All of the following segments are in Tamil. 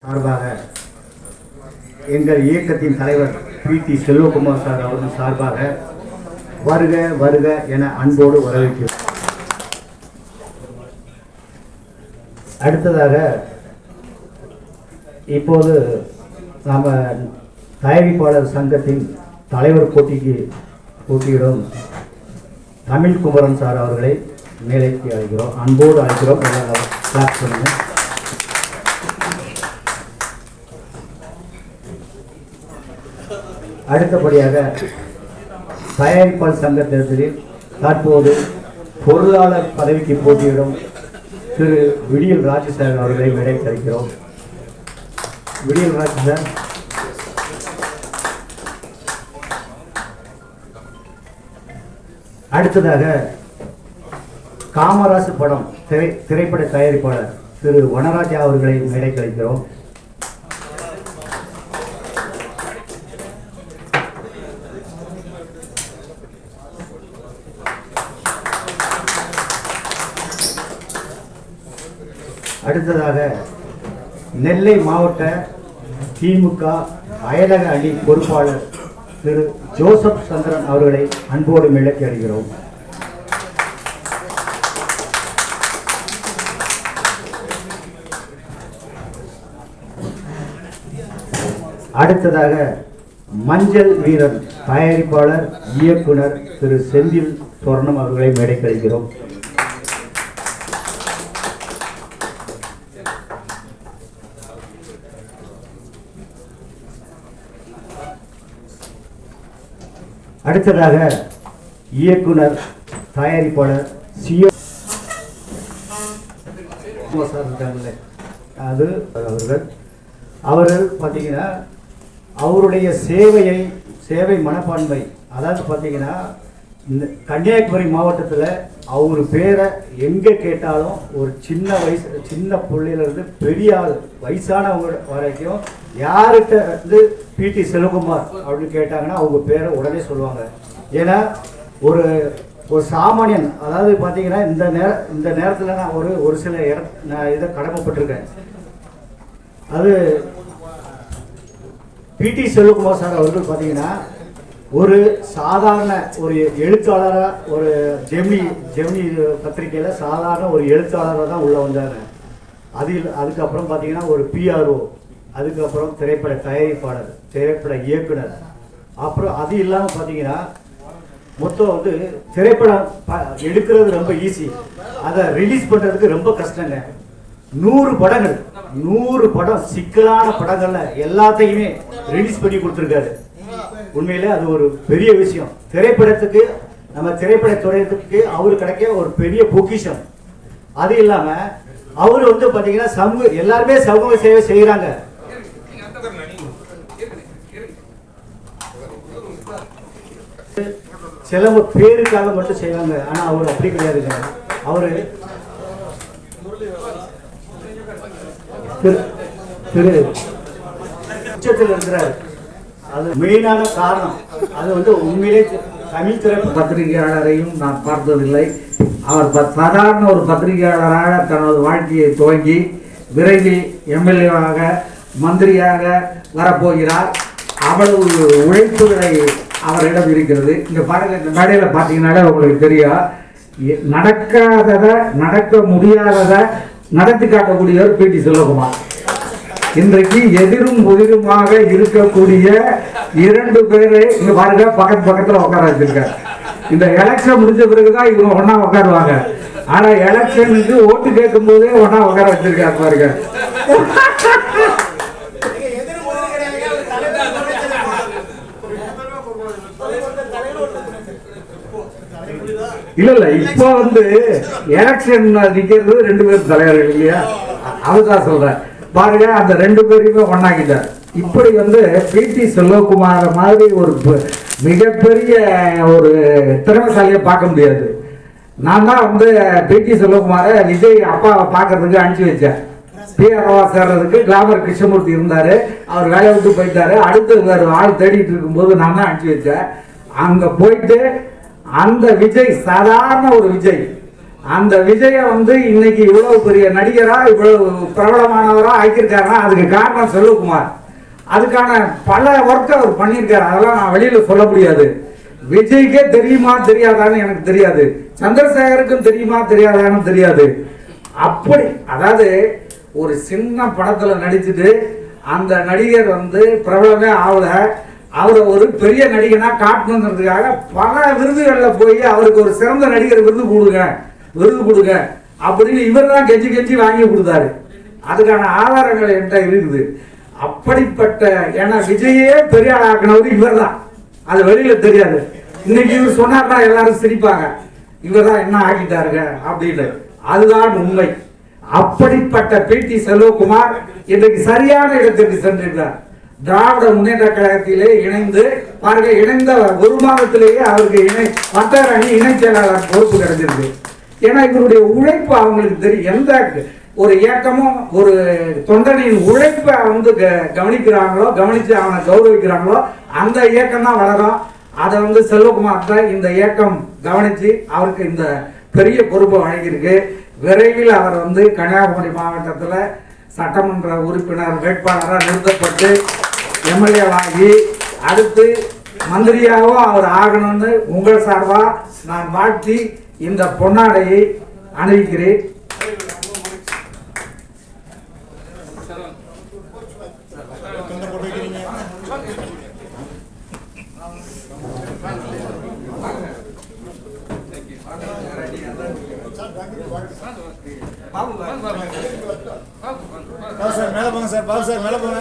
சார்பாக எங்கள் இயக்கத்தின் தலைவர் பி.டி. செல்வகுமார் சார் அவர்கள் சார்பாக வருக வருக என அன்போடு வரவேற்கிறோம். அடுத்ததாக இப்போது நாம் தயாரிப்பாளர் சங்கத்தின் தலைவர் போட்டியிடும் தமிழ் குமரன் சார் அவர்களை மேலைக்கு அழைக்கிறோம், அன்போடு அழைக்கிறோம். கிளாஸ் பண்ணுங்க. அடுத்தபடியாக தயாரிப்பாளர் சங்க தேர்தலில் தற்போது பொருளாளர் பதவிக்கு போட்டியிடும் திரு விடியல் ராஜு சார் அவர்களை மேடைக்கு அழைக்கிறோம். விடியல் ராஜு சார். அடுத்ததாக காமராசு படம் திரைப்பட தயாரிப்பாளர் திரு வனராஜா அவர்களை மேடைக்கு அழைக்கிறோம். அடுத்ததாக நெல்லை மாவட்ட திமுக அயலக அணி பொறுப்பாளர் திரு ஜோசப் சந்திரன் அவர்களை அன்போடு மேடைக்கு அழைக்கிறோம். அடுத்ததாக மஞ்சள் வீரன் தயாரிப்பாளர் இயக்குனர் திரு செந்தில் சொர்ணம் அவர்களை மேடைக்கு அழைக்கிறோம். அடுத்ததாக இயக்குனர் தயாரிப்பாளர் அவர்கள் பார்த்தீங்கன்னா அவருடைய சேவை மனப்பான்மை, அதாவது பார்த்தீங்கன்னா இந்த கன்னியாகுமரி மாவட்டத்தில் அவர் பேரை எங்கே கேட்டாலும் ஒரு சின்ன பிள்ளையிலேருந்து பெரிய ஆள் வயசானவங்க வரைக்கும் யார்கிட்ட வந்து பி.டி. செல்வகுமார் அப்படின்னு கேட்டாங்கன்னா அவங்க பேரை உடனே சொல்லுவாங்க. ஏன்னா ஒரு சாமானியன், அதாவது பார்த்தீங்கன்னா இந்த நேரத்தில் நான் ஒரு சில நான் இதை கடமைப்பட்டிருக்கேன். அது பி.டி. செல்வகுமார் சார் அவர்கள் பார்த்தீங்கன்னா ஒரு சாதாரண ஒரு எழுத்தாளராக, ஒரு ஜெமினி பத்திரிகையில் சாதாரண ஒரு எழுத்தாளராக தான் உள்ளே வந்தார். அதுக்கப்புறம் பார்த்தீங்கன்னா ஒரு பிஆர்ஓ, அதுக்கப்புறம் திரைப்பட தயாரிப்பாளர், திரைப்பட இயக்குனர், அப்புறம் அது இல்லாமல் பார்த்தீங்கன்னா மொத்தம் வந்து திரைப்படம் எடுக்கிறது ரொம்ப ஈஸி, அதை ரிலீஸ் பண்ணுறதுக்கு ரொம்ப கஷ்டங்க. 100 படம் சிக்கலான படங்கள்ல எல்லாத்தையுமே ரிலீஸ் பண்ணி கொடுத்துருக்காரு. உண்மையிலே அது ஒரு பெரிய விஷயம். திரைப்படத்துக்கு, நம்ம திரைப்பட துறையத்துக்கு அவரு கிடைக்க ஒரு பெரிய பொக்கிஷம். அது இல்லாம அவரு வந்து பாத்தீங்கன்னா எல்லாருமே சமூக சேவை செய்யறாங்க. சில பேருக்காக மட்டும் செய்வாங்க, ஆனா அவர் அப்படி கிடையாதுங்க. அவரு திரு உச்சத்தில் இருக்கிறார். அது மெயினான காரணம். அது வந்து உண்மையிலே தமிழ் திரைப்பட பத்திரிகையாளரையும் நான் பார்த்ததில்லை. அவர் சாதாரண ஒரு பத்திரிகையாளராக தனது வாழ்க்கையை துவங்கி விரைவில் எம்எல்ஏவாக, மந்திரியாக வரப்போகிறார். அவ்வளவு உழைப்புகளை அவரிடம் இருக்கிறது. இங்கே பாருங்க, இந்த மேடையில் பார்த்தீங்கன்னாலே உங்களுக்கு தெரியும், நடக்காததை, நடக்க முடியாததை நடத்தி காட்டக்கூடியவர் பி.டி. செல்வகுமார். இன்றைக்கு எதிரும் புதிருமாக இருக்கக்கூடிய 2 பேரை இங்க பாருங்க, பக்கத்துல உட்கார வச்சிருக்காரு. இந்த எலெக்ஷன் முடிஞ்ச பிறகுதான் இவங்க ஒன்னா உட்காருவாங்க. ஆனா எலெக்ஷனுக்கு ஓட்டு கேட்கும் போதே ஒன்னா உட்கார வச்சிருக்காரு பாருங்க. இல்ல இப்ப வந்து எலெக்ஷன் நிக்கிறது 2 பேரும் தலைவர்கள் இல்லையா, அதுதான் சொல்றேன். பாருங்க, அந்த 2 பேரையுமே ஒண்ணாக்கிட்டார். இப்படி வந்து பி.டி. செல்வகுமார் மாதிரி ஒரு மிகப்பெரிய ஒரு திறமைசாலியை பார்க்க முடியாது. நான் தான் வந்து பி.டி. செல்வகுமாரை விஜய் அப்பாவை பார்க்கறதுக்கு அனுப்பிச்சு வச்சேன். பிஆர்ஓவா சேர்றதுக்கு கிளாமர் கிருஷ்ணமூர்த்தி இருந்தாரு, அவர் வேலையை விட்டு போயிட்டாரு. அடுத்து வேறு ஆள் தேடிட்டு இருக்கும்போது நான் தான் அனுப்பிச்சு வச்சேன். அங்க போயிட்டு அந்த விஜய், சாதாரண ஒரு விஜய், அந்த விஜயை வந்து இன்னைக்கு இவ்வளவு பெரிய நடிகரா இவ்வளவு பிரபலமானவரா ஆக்கியிருக்காருன்னா அதுக்கு காரணம் செல்வகுமார். அதுக்கான பல ஒர்க் அவர் பண்ணியிருக்காரு. அதெல்லாம் நான் வெளியில சொல்ல முடியாது. விஜய்க்கே தெரியுமா தெரியாதான்னு எனக்கு தெரியாது, சந்திரசேகருக்கும் தெரியுமா தெரியாதான்னு தெரியாது. அப்படி அதாவது ஒரு சின்ன படத்துல நடிச்சுட்டு அந்த நடிகர் வந்து பிரபலமே ஆகல, அவரை ஒரு பெரிய நடிகனா காட்டணுங்கிறதுக்காக பல விருதுகளில் போய் அவருக்கு ஒரு சிறந்த நடிகர் விருது கொடுங்க அப்படின்னு இவர் தான் கெஞ்சி கெஞ்சி வாங்கி கொடுத்தாரு. அதுக்கான ஆதாரங்கள் என்கிட்ட இருக்குது. அப்படிப்பட்ட ஏன்னா விஜயே பெரிய ஆள் ஆக்கினவர் இவர் தான், அது வெளியில தெரியாது. இன்னைக்கு இவர் சொன்னார்னா எல்லாரும் சிரிப்பாங்க, இவர் தான் என்ன ஆக்கிட்டாருங்க அப்படின்னு. அதுதான் உண்மை. அப்படிப்பட்ட பி.டி. செல்வகுமார் இன்றைக்கு சரியான இடத்திற்கு சென்றிருக்கிறார். திராவிட முன்னேற்ற கழகத்திலே இணைந்து பாருங்க, இணைந்த ஒரு மாதத்திலேயே அவருக்கு மத்திய அணி இணைச் செயலாளர் பொறுப்பு கிடைச்சிருக்கு. ஏன்னா இவருடைய உழைப்பு அவங்களுக்கு தெரியும். எந்த ஒரு இயக்கமும் ஒரு தொண்டனின் உழைப்பை வந்து கவனிக்கிறாங்களோ, கவனிச்சு அவனை கௌரவிக்கிறாங்களோ அந்த இயக்கம் தான் வளரும். அதை வந்து செல்வகுமார் தான் இந்த இயக்கம் கவனிச்சு அவருக்கு இந்த பெரிய பொறுப்பை வழங்கியிருக்கு. விரைவில் அவர் வந்து கன்னியாகுமரி மாவட்டத்தில் சட்டமன்ற உறுப்பினர் வேட்பாளராக நிறுத்தப்பட்டு எம்எல்ஏ ஆகி அடுத்து மந்திரியாகவும் அவர் ஆகணும்னு உங்கள் சார்பாக நான் வாழ்த்தி இந்த பொன்னாடையை அணிவிக்கிறேன். சார் மேல போங்க சார், பாபு சார் மேல போங்க.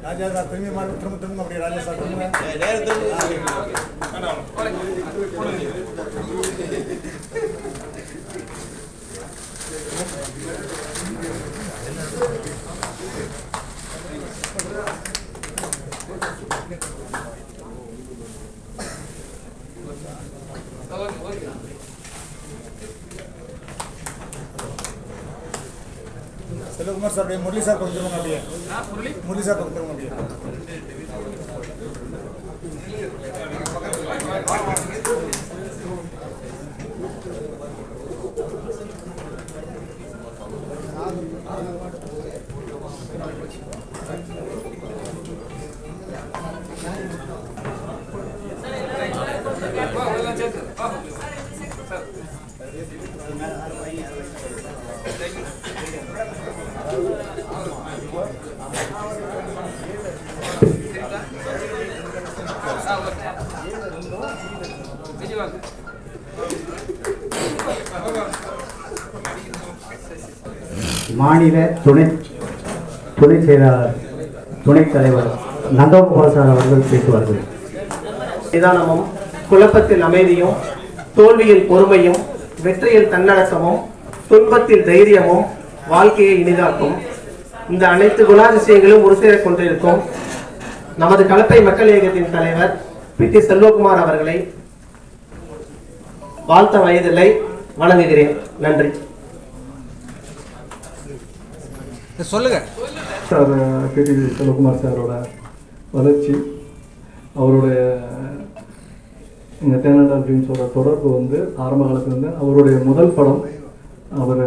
ராஜா சார் திரும்ப அப்படியே ராஜா சார் செல்வகுமார் சார் அப்படியே முரளி சார் பக்கம் அப்படியே முரளி சார் பக்கம் அப்படியே மாநில துணை செயலாளர் துணைத் தலைவர் நந்தகுமார் சார் அவர்கள் பேசுவார்கள். நிதானமும் குழப்பத்தில் அமைதியும் தோல்வியில் பொறுமையும் வெற்றியில் தன்னடக்கமும் துன்பத்தில் தைரியமும் வாழ்க்கையை இனிதாக்கும். இந்த அனைத்து குணாதிசயங்களும் ஒரு சேர கொண்டிருக்கும் நமது கலப்பை மக்கள் இயக்கத்தின் தலைவர் பி.டி. செல்வகுமார் அவர்களை வாழ்த்த வயதில்லை, வணங்குகிறேன். நன்றி. சொல்லுங்க சார். பி.டி. செல்வகுமார் சாரோட வளர்ச்சி, அவருடைய எங்கள் தேனண்டா அப்படின்னு சொல்கிற தொடர்பு வந்து ஆரம்ப காலத்துலேருந்து அவருடைய முதல் படம் அவர்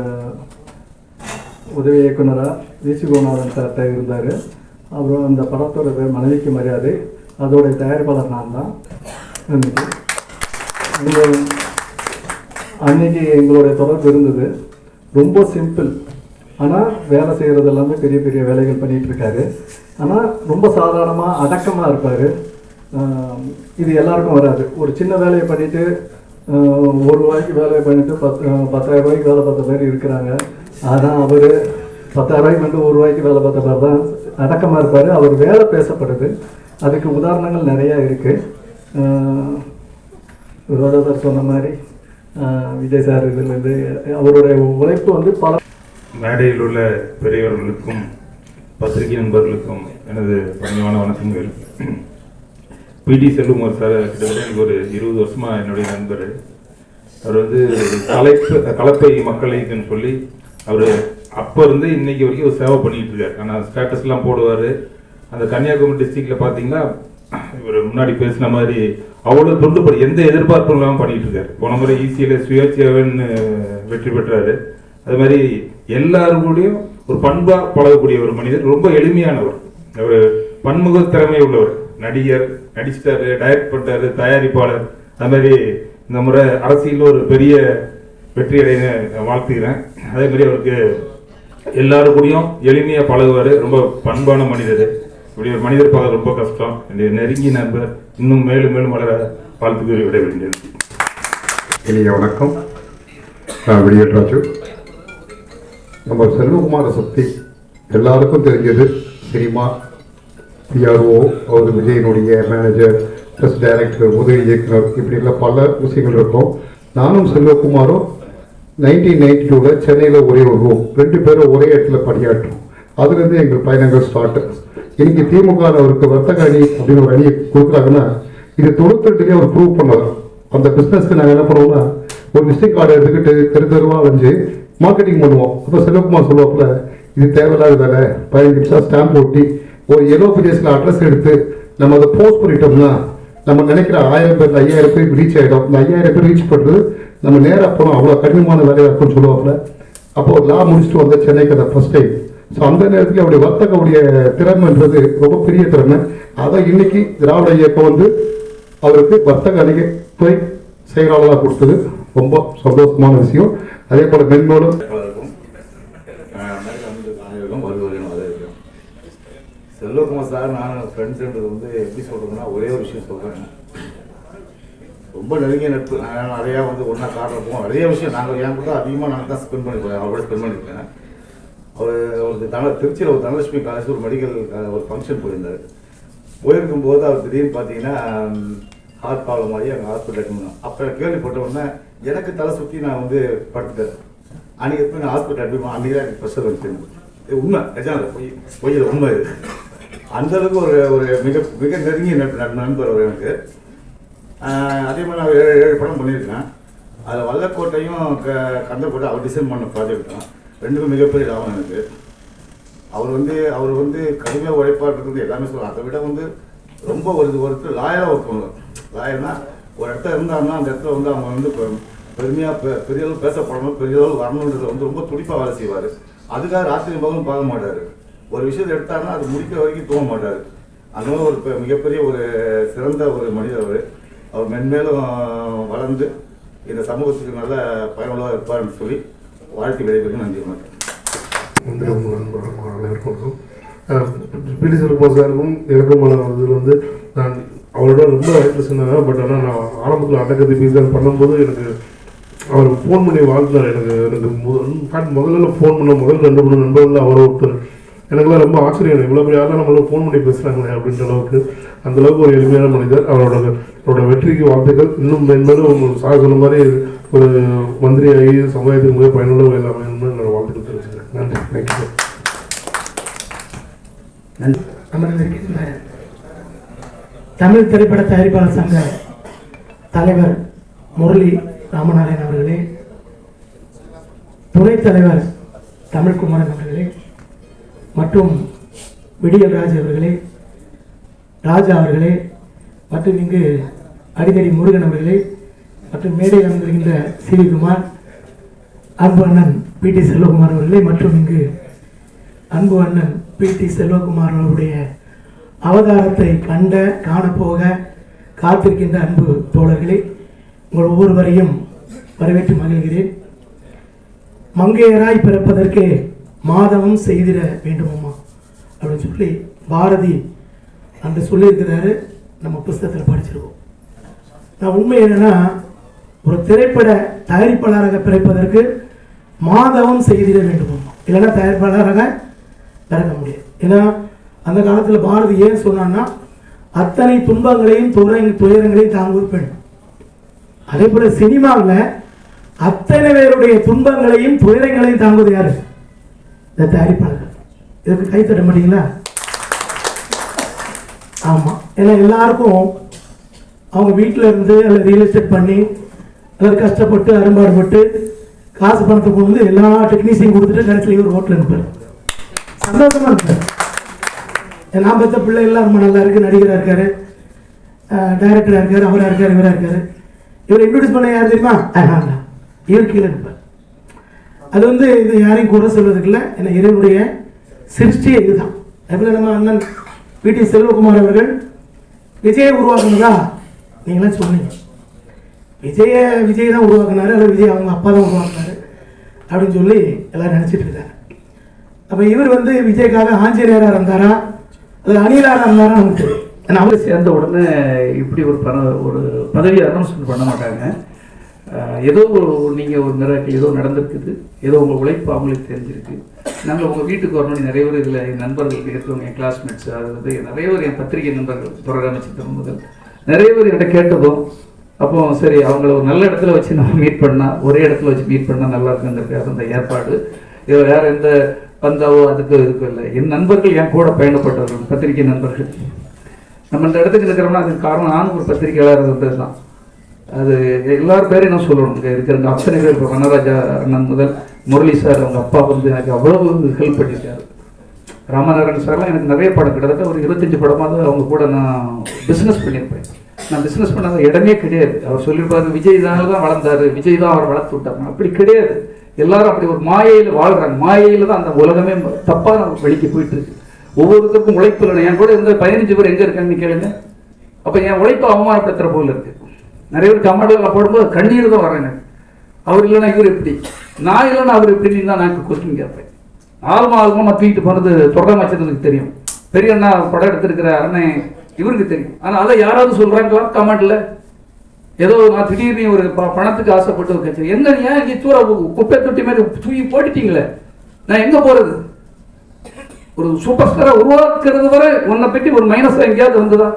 உதவி இயக்குனராக வி.சி. கோநாதன் சார்கிட்ட இருந்தார். அப்புறம் அந்த படத்தோட பேர் மனைவிக்கு மரியாதை, அதோடைய தயாரிப்பாளர் நான் தான். அன்னைக்கு எங்களுடைய தொடர்பு இருந்தது. ரொம்ப சிம்பிள், ஆனால் வேலை செய்கிறது எல்லாமே பெரிய பெரிய வேலைகள் பண்ணிகிட்டு இருக்காரு. ஆனால் ரொம்ப சாதாரணமாக அடக்கமாக இருப்பார். இது எல்லாருக்கும் வராது. ஒரு சின்ன வேலையை பண்ணிவிட்டு ₹1 வேலையை பண்ணிவிட்டு 10,000 ரூபாய்க்கு வேலை பார்த்த பேர் இருக்கிறாங்க. ஆனால் அவர் 10,000 ரூபாய்க்கு வந்து ₹1 வேலை பார்த்த பேர் தான் அடக்கமாக இருப்பார். அவர் வேலை பேசப்படுது. அதுக்கு உதாரணங்கள் நிறையா இருக்குது. ரோஜா சார் சொன்ன மாதிரி விஜய் சார் இதுலேருந்து அவருடைய உழைப்பு வந்து பல மேடையில் உள்ள பெரியவர்களுக்கும் பத்திரிகை நண்பர்களுக்கும் எனது பணிவான வணக்கங்கள். பிடி செல்வகுமார் சார் கிட்டத்தட்ட எனக்கு ஒரு 20 வருஷமாக என்னுடைய நண்பர். அவர் வந்து கலப்பை மக்கள் இயக்கம்னு சொல்லி அவர் அப்போ இருந்து இன்னைக்கு வரைக்கும் ஒரு சேவை பண்ணிகிட்டு இருக்காரு. ஆனால் ஸ்டேட்டஸ்லாம் போடுவார். அந்த கன்னியாகுமரி டிஸ்ட்ரிக்டில் பார்த்தீங்கன்னா இவர் முன்னாடி பேசின மாதிரி அவ்வளோ தொண்டுபடி எந்த எதிர்பார்ப்பும் இல்லாமல் பண்ணிகிட்டு இருக்காரு. போன முறை ஈஸியில் சுயேட்சையாகன்னு வெற்றி பெற்றாரு. அது மாதிரி எல்லாரும் கூடயும் ஒரு பண்பாக பழகக்கூடிய ஒரு மனிதர். ரொம்ப எளிமையானவர். ஒரு பன்முக திறமை உள்ளவர். நடிகர், நடிச்சிட்டாரு, டைரக்ட் பண்ணாரு, தயாரிப்பாளர். அது மாதிரி இந்த முறை அரசியலில் ஒரு பெரிய வெற்றி அடைன்னு வாழ்த்துக்கிறேன். அதே மாதிரி அவருக்கு எல்லாரும் கூடயும் எளிமையாக பழகுவார். ரொம்ப பண்பான மனிதர். இப்படி ஒரு மனிதர் பார்க்க ரொம்ப கஷ்டம். என்னுடைய நெருங்கிய நண்பர். இன்னும் மேலும் மேலும் வளர வாழ்த்துக்களை விட வேண்டியது. இனிய வணக்கம். நான் விடியட்ராஜு. நம்ம செல்வகுமாரை பற்றி எல்லாருக்கும் தெரிஞ்சது சினிமா, பிஆர்ஓ, அவர் விஜயனுடைய மேனேஜர், ப்ளஸ் டைரக்டர், உதவி இயக்குனர், இப்படிலாம் பல விஷயங்கள் இருக்கும். நானும் செல்வகுமாரும் 1992 சென்னையில் ஒரே ஒரு ரூம், 2 பேரும் ஒரே இடத்துல பணியாற்றும். அதுலேருந்து எங்கள் பயணங்கள் ஸ்டார்ட். இன்னைக்கு திமுக அவருக்கு வர்த்தக அணி அப்படின்னு ஒரு அணியை கொடுக்குறாங்கன்னா இது 92 அவர் ப்ரூவ் பண்ணார். அந்த பிஸ்னஸ்க்கு நாங்கள் என்ன பண்ணுவோம்னா ஒரு விசிட்டிங் கார்டு எடுத்துக்கிட்டு தெருவாக வந்து மார்க்கெட்டிங் பண்ணுவோம். அப்போ செல்வகுமார் சொல்லுவாப்புல இது தேவையில்லாத வேலை, 15 நிமிஷம் ஸ்டாம்ப் ஓட்டி ஒரு எல்லோ பேஜஸில் அட்ரஸ் எடுத்து நம்ம அதை போஸ்ட் பண்ணிட்டோம்னா நம்ம நினைக்கிற 1000 பேர் 5000 பேருக்கு ரீச் ஆகிடும். இந்த 5000 பேர் ரீச் பண்ணுறது நம்ம நேராக போனோம். அவ்வளோ கடினமான வேலையாக இருக்கும்னு சொல்லுவாப்புல. அப்போ லா முடிச்சுட்டு வந்த சென்னைக்கு அதை ஃபர்ஸ்ட் டைம். ஸோ அந்த நேரத்தில் அவருடைய வர்த்தகவுடைய திறமைன்றது ரொம்ப பெரிய திறமை. அதை இன்னைக்கு திராவிட இயக்கம் வந்து அவருக்கு வர்த்தக அணிகை துறை செயலாளராக கொடுத்தது ரொம்ப சந்தோஷமான விஷயம். அதே போல மென்மேலும் செல்வகுமார் சார் நான் ஃப்ரெண்ட்ஸுன்றது வந்து எப்படி சொல்கிறதுன்னா ஒரே ஒரு விஷயம் சொல்கிறேன். ரொம்ப நெருங்கிய நட்பு. நான் நிறையா வந்து ஒன்றா காரில் போவோம். நிறைய விஷயம் நாங்கள் என் கூட அதிகமாக நாங்கள் தான் ஸ்பெண்ட் பண்ணிருக்கோம். அவரோட ஸ்பெண்ட் பண்ணியிருக்கேன். அவர் திருச்சியில் ஒரு தனலட்சுமி காலேஜ் ஒரு மெடிக்கல் ஒரு ஃபங்க்ஷன் போயிருந்தார். போயிருக்கும்போது அவர் திடீர்னு பார்த்தீங்கன்னா ஹார்ட் ப்ராப்ளம் ஆகி அங்கே ஹாஸ்பிட்டல் அட்மிட். அப்போ கேள்விப்பட்ட உடனே எனக்கு தலை சுற்றி நான் வந்து படுத்துட்டேன். அன்றைக்கி எப்போ நான் ஹாஸ்பிட்டல் அட்மிட் அன்றைக்கி தான் எனக்கு ப்ரெஷர் வந்துச்சு. உண்மை நிஜம் பொய்யில் உண்மை இது. அந்தளவுக்கு ஒரு மிக மிக நெருங்கிய நண்பர் அவர் எனக்கு. அதே மாதிரி நான் 7 படம் பண்ணியிருக்கேன். அதில் வல்லக்கோட்டையும் கந்தக்கோட்டை அவர் டிசைன் பண்ண ப்ராஜெக்ட் தான். 2மே மிகப்பெரிய லாபம் எனக்கு. அவர் வந்து கடுமையாக உழைப்பாக இருக்கிறது எல்லாமே சொல்லுவாங்க. அதை விட வந்து ரொம்ப ஒருத்தர் லாயராக ஒர்க் பண்ணுவார். லாயர்னா ஒரு இடத்துல இருந்தாங்கன்னா அந்த இடத்துல வந்து அவங்க வந்து பெருமையாக பெரிய அளவு பேசப்படணும், பெரிய அளவு வரணுன்றதை வந்து ரொம்ப துடிப்பாக வேலை செய்வார். அதுக்காக ராத்திரி பகலும் பார்க்க மாட்டார். ஒரு விஷயத்தை எடுத்தாருன்னா அது முடிக்கிற வரைக்கும் தூங்க மாட்டார். அந்த மாதிரி ஒரு மிகப்பெரிய ஒரு சிறந்த ஒரு மனிதர். அவர் மென்மேலும் வளர்ந்து இந்த சமூகத்துக்கு நல்ல பயனுள்ளதாக இருப்பார்னு சொல்லி வாழ்க்கை விளைவுக்கு நன்றி. அனைவருக்கும் பிடி செல்வகுமார் சாருக்கும் எனக்குமான இதில் வந்து நான் அவரோட ரொம்ப வயசில் சொன்னேன். பட் ஆனால் நான் ஆரம்பத்தில் அடக்கத்தை பீஸால் பண்ணும்போது எனக்கு அவர் ஃபோன் பண்ணி வாழ்ந்தார். எனக்கு முதல்ல ஃபோன் பண்ண முதல் 2-3 நண்பர்கள் அவர் ஒருத்தர். எனக்குலாம் ரொம்ப ஆச்சரியம். இவ்வளோ பெரிய யாரெல்லாம் நம்மள ஃபோன் பண்ணி பேசுகிறாங்களே அப்படின்ற அளவுக்கு அந்தளவுக்கு ஒரு எளிமையான மனிதர். அவரோட வெற்றிக்கு வாழ்த்துக்கள். இன்னும் மென்மேலும் சார் சொன்ன மாதிரி ஒரு மந்திரியாகி சமுதாயத்துக்கு மிக பயனுள்ள வேலை அமையணும்னு என்னோட வாழ்த்துக்கள் தெரிவிச்சுக்கிறேன். நன்றி. தேங்க்யூ. அமர்ந்திருக்கின்ற தமிழ் திரைப்பட தயாரிப்பாளர் சங்க தலைவர் முரளி ராமநாராயணன் அவர்களே, துணைத் தலைவர் தமிழ்குமாரன் அவர்களே மற்றும் விடியல்ராஜ் அவர்களே, ராஜா அவர்களே மற்றும் இங்கு அடிக்கடி முருகன் அவர்களே மற்றும் மேடையில் அமர்ந்திருக்கின்ற சிவி குமார், அன்பு அண்ணன் பிடி செல்வகுமார் அவர்களே மற்றும் இங்கு அன்பு அண்ணன் பிடி செல்வகுமார் அவருடைய அவதாரத்தை காணப்போக காத்திருக்கின்ற அன்பு தோழர்களே, உங்கள் ஒவ்வொருவரையும் வரவேற்று மகிழ்கிறேன். மங்கையராய் பிறப்பதற்கு மாதவம் செய்திட வேண்டுமம்மா அப்படின்னு சொல்லி பாரதி அன்று சொல்லியிருக்கிறாரு. நம்ம புஸ்தகத்தில் படிச்சிருக்கோம். நான் உண்மை என்னன்னா, ஒரு திரைப்பட தயாரிப்பாளராக பிறப்பதற்கு மாதவம் செய்திட வேண்டுமம்மா, இல்லைன்னா தயாரிப்பாளராக பிறக்க முடியாது. ஏன்னா அந்த காலத்தில் பாரதி ஏன் சொன்னான்னா, அத்தனை துன்பங்களையும் துயரங்களையும் தாங்குவது பெண். அதே போல சினிமாவில் அத்தனை பேருடைய துன்பங்களையும் துயரங்களையும் தாங்குவது யாரு? இந்த தயாரிப்பாளர்கள். இதுக்கு கை தட்ட மாட்டீங்களா? ஆமாம். ஏன்னா எல்லாருக்கும் அவங்க வீட்டில் இருந்து அல்லது ரியல் எஸ்டேட் பண்ணி அல்லது கஷ்டப்பட்டு அரும்பாடுபட்டு காசு பணத்தை கொண்டு வந்து எல்லா டெக்னீஷியன் கொடுத்துட்டு கடைசியில் ஒரு ஹோட்டல் இருப்பார், சந்தோஷமா இருப்பார். நான் பெற்ற பிள்ளை எல்லாம் ரொம்ப நல்லா இருக்கு, நடிகராக இருக்காரு, டைரக்டராக இருக்காரு, அவராக இருக்காரு, இவராக இருக்காரு. இவர் இன்ட்ரோடியூஸ் பண்ண யார் தெரியுமா? இவர் கீழே இருப்பார். அது வந்து இது யாரையும் கூட சொல்வதற்கு இல்லை. ஏன்னா இறைவனுடைய சிருஷ்டியே இதுதான். அதுபோல் நம்ம அண்ணன் பிடி செல்வகுமார் அவர்கள் விஜயை உருவாக்குனதா நீங்களாம் சொன்னீங்க. விஜய் தான் உருவாக்குனாரு, அல்லது விஜய் அவங்க அப்பா தான் உருவாக்குனாரு அப்படின்னு சொல்லி எல்லாரும் நினச்சிட்டு இருக்காங்க. அப்போ இவர் வந்து விஜய்க்காக ஆஞ்சநேயராக இருந்தாரா அல்லது அணிலாராக இருந்தாரா நமக்கு தெரியும். ஏன்னா அவரை சேர்ந்த உடனே இப்படி ஒரு பதவி அனௌன்ஸ்மெண்ட் பண்ண மாட்டாங்க. ஏதோ நீங்கள் ஒரு மிராக்கிள் ஏதோ நடந்திருக்குது, ஏதோ உங்கள் உழைப்பு அவங்களுக்கு தெரிஞ்சிருக்கு, நாங்கள் உங்கள் வீட்டுக்கு வரணும்னு நிறைய பேர் இதில் என் நண்பர்களுக்கு இருக்கிறவங்க, என் கிளாஸ்மேட்ஸ், அது வந்து நிறைய பேர் என் பத்திரிகை நண்பர்கள் துறராம சித்திரம் முதல் நிறைய பேர் என்கிட்ட கேட்டதும், அப்போ சரி அவங்கள ஒரு நல்ல இடத்துல வச்சு நம்ம மீட் பண்ணால், ஒரே இடத்துல வச்சு மீட் பண்ணால் நல்லா இருக்குங்கிறதுக்காக அந்த ஏற்பாடு. இதில் வேறு எந்த பந்தாவோ அதுக்கு இல்லை. என் நண்பர்கள் என் கூட பயணப்பட்டவர்கள், பத்திரிகை நண்பர்கள். நம்ம இந்த இடத்துக்கு இருக்கிறோம்னா அதுக்கு காரணம் நானும் ஒரு பத்திரிகையாளர் இருந்தது தான். அது எல்லாரும் பேரையும் நான் சொல்லணும். இங்கே இருக்கிறவங்க அத்தனை பேர், இப்போ வனராஜா அண்ணன் முதல் முரளி சார், அவங்க அப்பா வந்து எனக்கு அவ்வளவு ஹெல்ப் பண்ணியிருக்காரு. ராமநாராயணன் சார்லாம் எனக்கு நிறைய படம், கிட்டத்தட்ட ஒரு 25 படமாக அவங்க கூட நான் பிஸ்னஸ் பண்ணியிருப்பேன். நான் பிஸ்னஸ் பண்ணாத இடமே கிடையாது. அவர் சொல்லியிருப்பாரு, விஜய் தான் வளர்ந்தாரு, விஜய் தான் அவர் வளர்த்து விட்டாங்க. அப்படி கிடையாது. எல்லாரும் அப்படி ஒரு மாயையில் வாழ்கிறாங்க. மாயையில் தான் அந்த உலகமே தப்பான வழிக்கு போயிட்டு இருக்கு. ஒவ்வொருத்தருக்கும் உழைப்பு இல்லை. என் கூட இருந்த 15 பேர் எங்கே இருக்காங்கன்னு கேளுங்க. அப்போ என் உழைப்பு அவமானப்படுத்துகிற போல இருக்கு. நிறைய பேர் கமெண்ட்ல போடும்போது கண்ணீர் தான் வரேன். அவர் இல்லைன்னா இவர் எப்படி, நான் இல்லைன்னா அவர் எப்படின்னு தான் நான் கொஸ்டின் கேட்பேன். ஆல்மா தூக்கிட்டு போனது தொடராமச்சனுக்கு தெரியும், பெரிய அண்ணா படம் எடுத்திருக்கிற அண்ணன் இவருக்கு தெரியும். ஆனால் அதை யாராவது சொல்றாங்களா கமெண்ட்ல? ஏதோ நான் திடீர்னு ஒரு பணத்துக்கு ஆசைப்பட்டு ஒரு கட்சி என்ன ஏன் இங்கே தூர குப்பை தொட்டி மாதிரி தூக்கி போட்டுட்டீங்களே, நான் எங்க போறது? ஒரு சூப்பர் ஸ்டாரை உருவாக்குறது வரை உன்னை பற்றி ஒரு மைனஸ் எங்கேயாவது வந்ததா?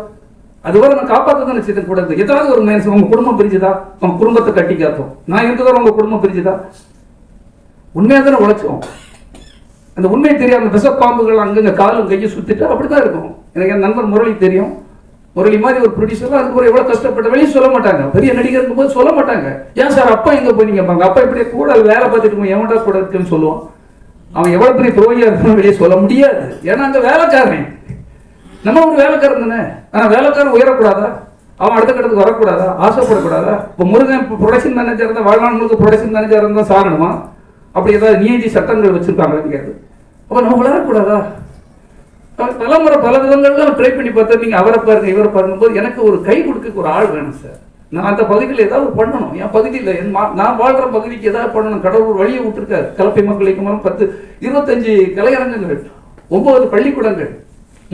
அதுவரை நான் காப்பாற்ற தான் நினைச்சது கூடாது. ஏதாவது ஒரு மைனஸ் உங்க குடும்பம் பிரிஞ்சுதா? உங்க குடும்பத்தை கட்டி காத்தோம். நான் இருந்ததோட உங்க குடும்பம் பிரிஞ்சுதா? உண்மையாக தானே உழைச்சோம். அந்த உண்மையை தெரியாத விஷப்பாம்புகள் அங்கங்க காலும் கையை சுத்திட்டு அப்படிதான் இருக்கும். எனக்கு என் நண்பர் முரளி தெரியும். முரளி மாதிரி ஒரு ப்ரொடியூசர் அதுக்கு ஒரு எவ்வளவு கஷ்டப்பட்ட வெளியே சொல்ல மாட்டாங்க. பெரிய நடிகர் இருக்கும்போது சொல்ல மாட்டாங்க. ஏன் சார் அப்பா எங்க போனீங்க? அப்பா இப்படி கூட வேலை பார்த்துட்டு எவன்டா கூட இருக்குன்னு சொல்லுவான். அவன் எவ்வளவு பெரிய துரோகியா இருக்குன்னு வெளியே சொல்ல முடியாது. ஏன்னா அங்க வேலைக்காரன், நம்ம ஒரு வேலைக்காரன் தானே. ஆனா வேலைக்காரன் உயரக்கூடாதா? அவன் அடுத்த கட்டத்துக்கு வரக்கூடாதா? ஆசைப்படக்கூடாதா? இப்போ முருகன் ப்ரொடக்ஷன் மேனேஜர் இருந்தால் வாழ்நாள் முழுக்க ப்ரொடக்ஷன் மேனேஜர் இருந்தால் சாகணுமா? அப்படி ஏதாவது நியதி சட்டங்கள் வச்சிருக்காங்கன்னு கேட்குது. அப்போ நம்ம வளரக்கூடாதா? தலைமுறை பல விதங்கள்லாம் ட்ரை பண்ணி பார்த்தா நீங்கள் அவரை பாருங்க இவரை பாருங்கும்போது எனக்கு ஒரு கை கொடுக்க ஒரு ஆள் வேணும் சார். நான் அந்த பகுதியில் ஏதாவது பண்ணணும். என் பகுதியில் நான் வாழ்கிற பகுதிக்கு ஏதாவது பண்ணணும். கடவுள் வழியை விட்டுருக்காரு. கலப்பை மக்களுக்கு மூலம் 10 25 கலையரங்கங்கள், 9 பள்ளிக்கூடங்கள்,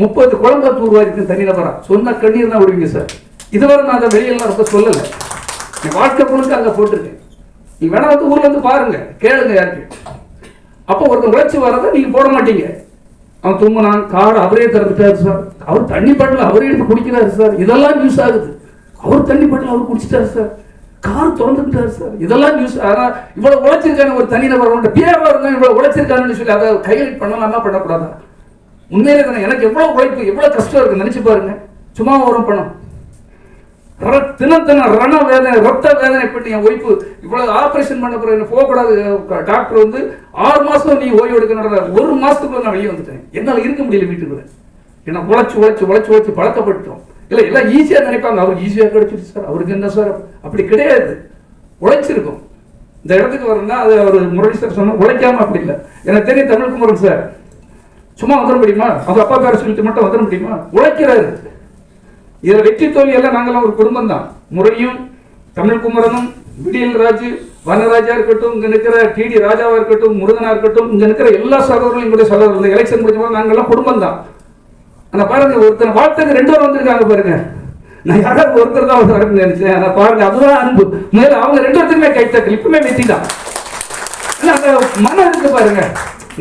30 குழந்தை தூர்வாரிக்கு தனிநபரா சொன்ன கண்ணீர் தான் விடுவீங்க சார். இதுவரை நான் அதை வெளியெல்லாம் ரொம்ப சொல்லலை. என் வாழ்க்கை முழுக்க அங்கே போட்டிருக்கேன். நீ வேணா வந்து ஊர்ல இருந்து பாருங்க, கேளுங்க யாருக்கு. அப்போ ஒருத்தர் உழைச்சி வரதை நீங்க போட மாட்டீங்க. அவன் தும்முனான், கார் அவரே திறந்துட்டாரு சார், அவர் தண்ணி பாட்டில் அவரே எடுத்து குடிக்கிறாரு சார், இதெல்லாம் நியூஸ் ஆகுது. அவர் தண்ணி பாட்டில் அவர் குடிச்சிட்டாரு சார், கார் திறந்துட்டாரு சார், இதெல்லாம் நியூஸ். ஆனால் இவ்வளவு உழைச்சிருக்காங்க ஒரு தனிநபர் பிஏவா இருந்தா இவ்வளவு உழைச்சிருக்காங்கன்னு சொல்லி அதை கையெழுத்து பண்ணலாமா பண்ணக்கூடாதா? உண்மையிலே தானே எனக்கு எவ்வளவு உழைப்பு எவ்வளவு கஷ்டம் இருக்கு நினைச்சு பாருங்க. சும்மா வரும் பணம் தினம் ரண வேதனை ரத்த வேதனை பண்ணி என் ஒய்ஃபு இவ்வளவு ஆபரேஷன் பண்ண பிறகு போகக்கூடாது. டாக்டர் வந்து 6 மாசம் நீ ஓய்வு எடுக்கணும். 1 மாசத்துக்குள்ள நான் வெளியே வந்துட்டேன். என்னால் இருக்க முடியல வீட்டுக்குள்ள. ஏன்னா உழைச்சு பழக்கப்பட்டோம். இல்லை எல்லாம் ஈஸியாக நினைப்பாங்க. அவர் ஈஸியாக கிடைச்சிருச்சு சார், அவருக்கு என்ன சார்? அப்படி கிடையாது. உழைச்சிருக்கும். இந்த இடத்துக்கு வரணும்னா அது அவர் முரளி சார் சொன்ன உழைக்காம அப்படி இல்லை. எனக்கு தெரியும் தமிழ்குமரன் சார் சும்மா வந்துட முடியுமா? அவங்க அப்பா பேரை சொல்லிட்டு மட்டும் வந்துட முடியுமா? உழைக்கிறாரு. இதில் வெற்றி தோல்வி எல்லாம் நாங்களாம் ஒரு குடும்பம் தான். முரளியும் தமிழ்குமரனும் விடியல் ராஜு, வனராஜா இருக்கட்டும், இங்க நிற்கிற டிடி ராஜாவா இருக்கட்டும், முருகனா இருக்கட்டும், இங்க நிற்கிற எல்லா சகோதரர்களும் எங்களுடைய சகோதரர்கள். எலெக்ஷன் முடிஞ்ச நாங்கெல்லாம் குடும்பம் தான். ஆனா பாருங்க, ஒருத்தர் வாழ்த்துக்கு 2 பேர் வந்திருக்காங்க பாருங்க. நான் யாராவது ஒருத்தர் தான் வரும்னு நினைச்சேன். ஆனா பாருங்க, அதுதான் அன்பு. முதல்ல அவங்க 2 பேருக்குமே கைத்தட்டல். இப்பவுமே வெற்றி தான். அந்த மனம் இருக்கு பாருங்க.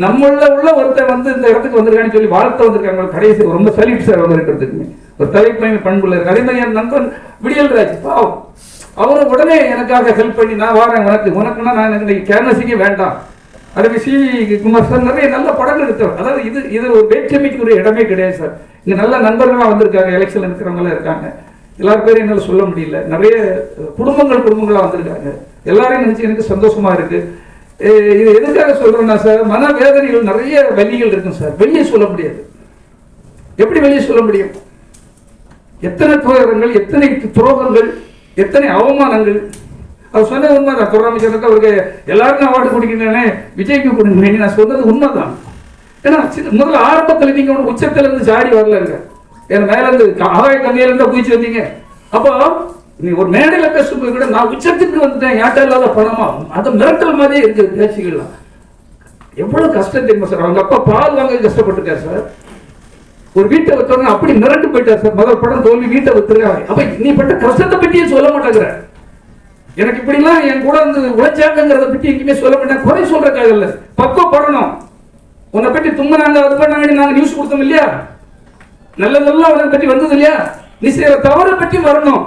நம்மள உள்ள ஒருத்தர் வந்து இந்த இடத்துக்கு வந்திருக்கான்னு சொல்லி வாழ்த்து வந்திருக்காங்க. கடைசி ரொம்ப சலீட் சார் வந்து இருக்கிறதுக்குமே ஒரு தலைமை பண்புள்ள இருக்கு. அதே மாதிரி என் நண்பன் விடியல் ராஜ், பாவம், அவரு உடனே எனக்காக ஹெல்ப் பண்ணி நான் வரேன், உனக்குன்னா நான் எனக்கு கேன்வசிங்கே வேண்டாம். அதே சி குமார் சார் நிறைய நல்ல படங்கள் எடுத்தவர். அதாவது இது ஒரு வேற்றுமைக்கு ஒரு இடமே கிடையாது சார். இங்க நல்ல நண்பர்களாக வந்திருக்காங்க, எலெக்ஷன் இருக்கிறவங்களாம் இருக்காங்க. எல்லாரும் பேரும் என்னால் சொல்ல முடியல. நிறைய குடும்பங்களா வந்திருக்காங்க. எல்லாரையும் நினைச்சு எனக்கு சந்தோஷமா இருக்கு. இது எதுக்காக சொல்றேன்னா சார், மனவேதனைகள் நிறைய வலிகள் இருக்கும் சார். வெளியே சொல்ல முடியாது. எப்படி வெளியே சொல்ல முடியும்? எத்தனை துயரங்கள், எத்தனை துரோகங்கள், எத்தனை அவமானங்கள். அவர் சொன்னது உண்மைதான். துறையமைச்சருக்கு அவருக்கு எல்லாருக்கும் அவார்டு கொடுக்கிறேனே, விஜய்க்கு கொடுங்க. நான் சொன்னது உண்மைதான். ஏன்னா முதல்ல ஆரம்பத்தில் நீங்க ஒன்று உச்சத்துல இருந்து சாடி வரலங்க. என் மேல இருந்து ஆகாய கங்கையில இருந்தா குதிச்சு வந்தீங்க. அப்போ நீ ஒரு மேடையில பேசும்போது கூட நான் உச்சத்துக்கு வந்துட்டேன், ஏட்டா இல்லாத பணமா, அது மிரட்டல் மாதிரியே இருக்கு பேச்சுகள்லாம். எவ்வளவு கஷ்டம் தெரியுமா சார்? அவங்க அப்பா பால் வாங்க கஷ்டப்பட்டிருக்காரு சார். ஒரு வீட்டை வச்சவங்க அப்படி மிரண்டு போயிட்டார் சார். முதல் படம் தோல்வி, வீட்டை வித்துருக்காங்க. அப்ப நீ பட்ட கஷ்டத்தை பற்றியே சொல்ல மாட்டேங்கிற. எனக்கு இப்படிலாம் என் கூட வந்து உழைச்சாங்கிறத பற்றி எங்கேயுமே சொல்ல மாட்டேன். குறை சொல்றதுக்காக இல்ல, பக்குவப்படணும். உன்னை பற்றி தும்மனாங்க, அது பண்ணாங்க, நாங்க நியூஸ் கொடுத்தோம் இல்லையா? நல்லதெல்லாம் உனக்கு பற்றி வந்தது இல்லையா? நீ செய்யற தவறை பற்றி வரணும்.